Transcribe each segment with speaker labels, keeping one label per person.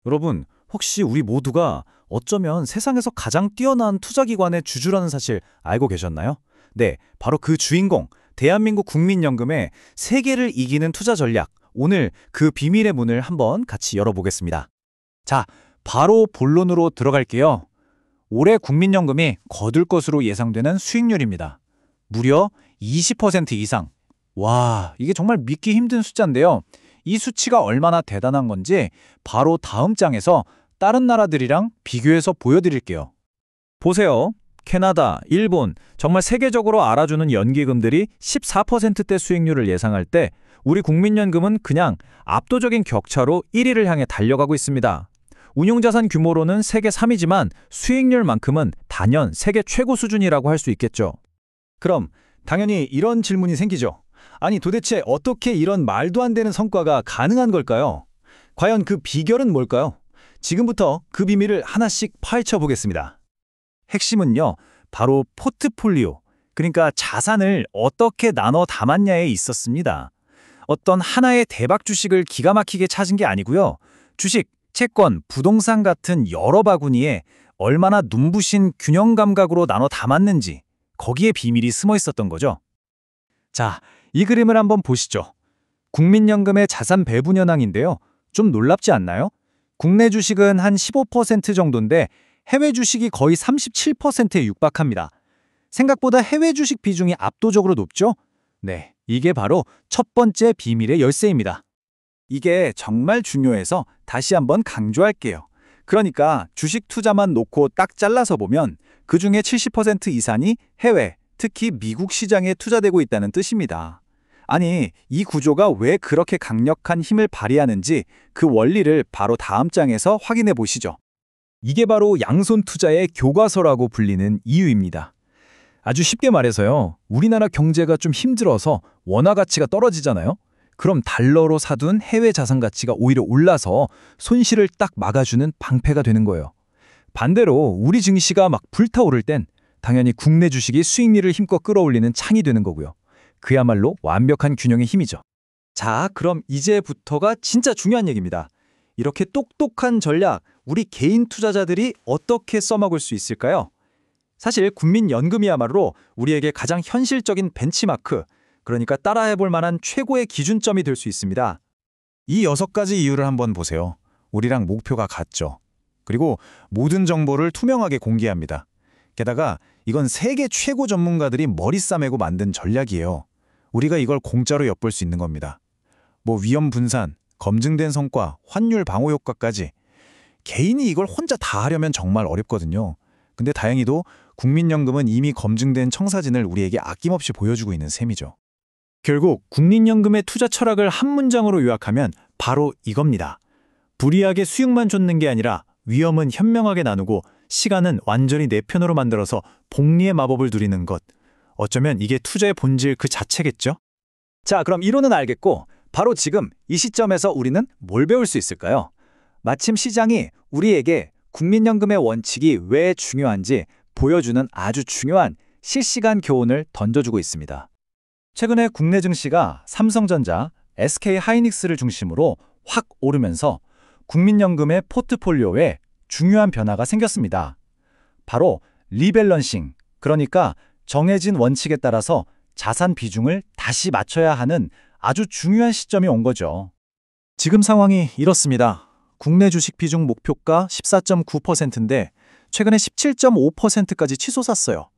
Speaker 1: 여러분, 혹시 우리 모두가 어쩌면 세상에서 가장 뛰어난 투자기관의 주주라는 사실 알고 계셨나요? 네, 바로 그 주인공, 대한민국 국민연금의 세계를 이기는 투자 전략. 오늘 그 비밀의 문을 한번 같이 열어보겠습니다. 자, 바로 본론으로 들어갈게요. 올해 국민연금이 거둘 것으로 예상되는 수익률입니다. 무려 20% 이상. 와, 이게 정말 믿기 힘든 숫자인데요. 이 수치가 얼마나 대단한 건지 바로 다음 장에서 다른 나라들이랑 비교해서 보여드릴게요. 보세요. 캐나다, 일본, 정말 세계적으로 알아주는 연기금들이 14%대 수익률을 예상할 때 우리 국민연금은 그냥 압도적인 격차로 1위를 향해 달려가고 있습니다. 운용자산 규모로는 세계 3위지만 수익률만큼은 단연 세계 최고 수준이라고 할 수 있겠죠. 그럼 당연히 이런 질문이 생기죠. 아니 도대체 어떻게 이런 말도 안 되는 성과가 가능한 걸까요? 과연 그 비결은 뭘까요? 지금부터 그 비밀을 하나씩 파헤쳐 보겠습니다. 핵심은요, 바로 포트폴리오, 그러니까 자산을 어떻게 나눠 담았냐에 있었습니다. 어떤 하나의 대박 주식을 기가 막히게 찾은 게 아니고요. 주식, 채권, 부동산 같은 여러 바구니에 얼마나 눈부신 균형 감각으로 나눠 담았는지 거기에 비밀이 숨어 있었던 거죠. 자, 이 그림을 한번 보시죠. 국민연금의 자산 배분 현황인데요. 좀 놀랍지 않나요? 국내 주식은 한 15% 정도인데 해외 주식이 거의 37%에 육박합니다. 생각보다 해외 주식 비중이 압도적으로 높죠? 네, 이게 바로 첫 번째 비밀의 열쇠입니다. 이게 정말 중요해서 다시 한번 강조할게요. 그러니까 주식 투자만 놓고 딱 잘라서 보면 그중에 70% 이상이 해외, 특히 미국 시장에 투자되고 있다는 뜻입니다. 아니, 이 구조가 왜 그렇게 강력한 힘을 발휘하는지 그 원리를 바로 다음 장에서 확인해 보시죠. 이게 바로 양손 투자의 교과서라고 불리는 이유입니다. 아주 쉽게 말해서요, 우리나라 경제가 좀 힘들어서 원화 가치가 떨어지잖아요. 그럼 달러로 사둔 해외 자산 가치가 오히려 올라서 손실을 딱 막아주는 방패가 되는 거예요. 반대로 우리 증시가 막 불타오를 땐 당연히 국내 주식이 수익률을 힘껏 끌어올리는 창이 되는 거고요. 그야말로 완벽한 균형의 힘이죠. 자, 그럼 이제부터가 진짜 중요한 얘기입니다. 이렇게 똑똑한 전략, 우리 개인 투자자들이 어떻게 써먹을 수 있을까요? 사실 국민연금이야말로 우리에게 가장 현실적인 벤치마크, 그러니까 따라해볼 만한 최고의 기준점이 될 수 있습니다. 이 6가지 이유를 한번 보세요. 우리랑 목표가 같죠. 그리고 모든 정보를 투명하게 공개합니다. 게다가 이건 세계 최고 전문가들이 머리 싸매고 만든 전략이에요. 우리가 이걸 공짜로 엿볼 수 있는 겁니다. 뭐 위험 분산, 검증된 성과, 환율 방어 효과까지. 개인이 이걸 혼자 다 하려면 정말 어렵거든요. 근데 다행히도 국민연금은 이미 검증된 청사진을 우리에게 아낌없이 보여주고 있는 셈이죠. 결국 국민연금의 투자 철학을 한 문장으로 요약하면 바로 이겁니다. 불이하게 수익만 쫓는 게 아니라 위험은 현명하게 나누고 시간은 완전히 내 편으로 만들어서 복리의 마법을 누리는 것. 어쩌면 이게 투자의 본질 그 자체겠죠? 자, 그럼 이론은 알겠고 바로 지금 이 시점에서 우리는 뭘 배울 수 있을까요? 마침 시장이 우리에게 국민연금의 원칙이 왜 중요한지 보여주는 아주 중요한 실시간 교훈을 던져주고 있습니다. 최근에 국내 증시가 삼성전자, SK하이닉스를 중심으로 확 오르면서 국민연금의 포트폴리오에 중요한 변화가 생겼습니다. 바로 리밸런싱, 그러니까 정해진 원칙에 따라서 자산 비중을 다시 맞춰야 하는 아주 중요한 시점이 온 거죠. 지금 상황이 이렇습니다. 국내 주식 비중 목표가 14.9%인데 최근에 17.5%까지 치솟았어요.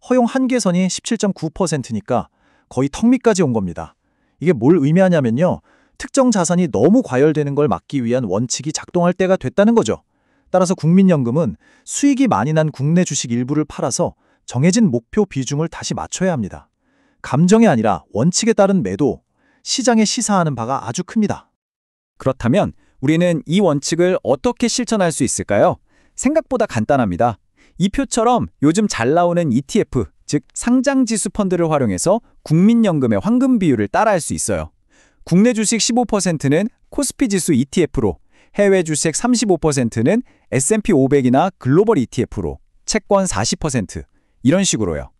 Speaker 1: 허용 한계선이 17.9%니까 거의 턱 밑까지 온 겁니다. 이게 뭘 의미하냐면요. 특정 자산이 너무 과열되는 걸 막기 위한 원칙이 작동할 때가 됐다는 거죠. 따라서 국민연금은 수익이 많이 난 국내 주식 일부를 팔아서 정해진 목표 비중을 다시 맞춰야 합니다. 감정이 아니라 원칙에 따른 매도, 시장에 시사하는 바가 아주 큽니다. 그렇다면 우리는 이 원칙을 어떻게 실천할 수 있을까요? 생각보다 간단합니다. 이 표처럼 요즘 잘 나오는 ETF, 즉 상장지수 펀드를 활용해서 국민연금의 황금 비율을 따라할 수 있어요. 국내 주식 15%는 코스피 지수 ETF로, 해외 주식 35%는 S&P 500이나 글로벌 ETF로, 채권 40%, 이런 식으로요.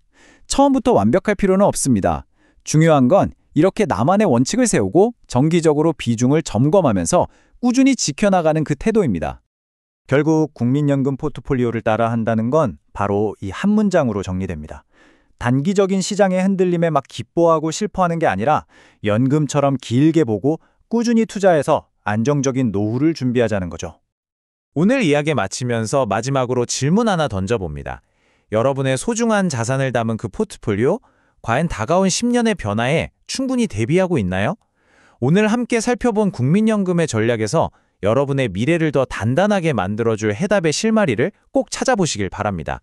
Speaker 1: 처음부터 완벽할 필요는 없습니다. 중요한 건 이렇게 나만의 원칙을 세우고 정기적으로 비중을 점검하면서 꾸준히 지켜나가는 그 태도입니다. 결국 국민연금 포트폴리오를 따라 한다는 건 바로 이 한 문장으로 정리됩니다. 단기적인 시장의 흔들림에 막 기뻐하고 슬퍼하는 게 아니라 연금처럼 길게 보고 꾸준히 투자해서 안정적인 노후를 준비하자는 거죠.
Speaker 2: 오늘 이야기 마치면서 마지막으로 질문 하나 던져봅니다. 여러분의 소중한 자산을 담은 그 포트폴리오, 과연 다가온 10년의 변화에 충분히 대비하고 있나요? 오늘 함께 살펴본 국민연금의 전략에서 여러분의 미래를 더 단단하게 만들어줄 해답의 실마리를 꼭 찾아보시길 바랍니다.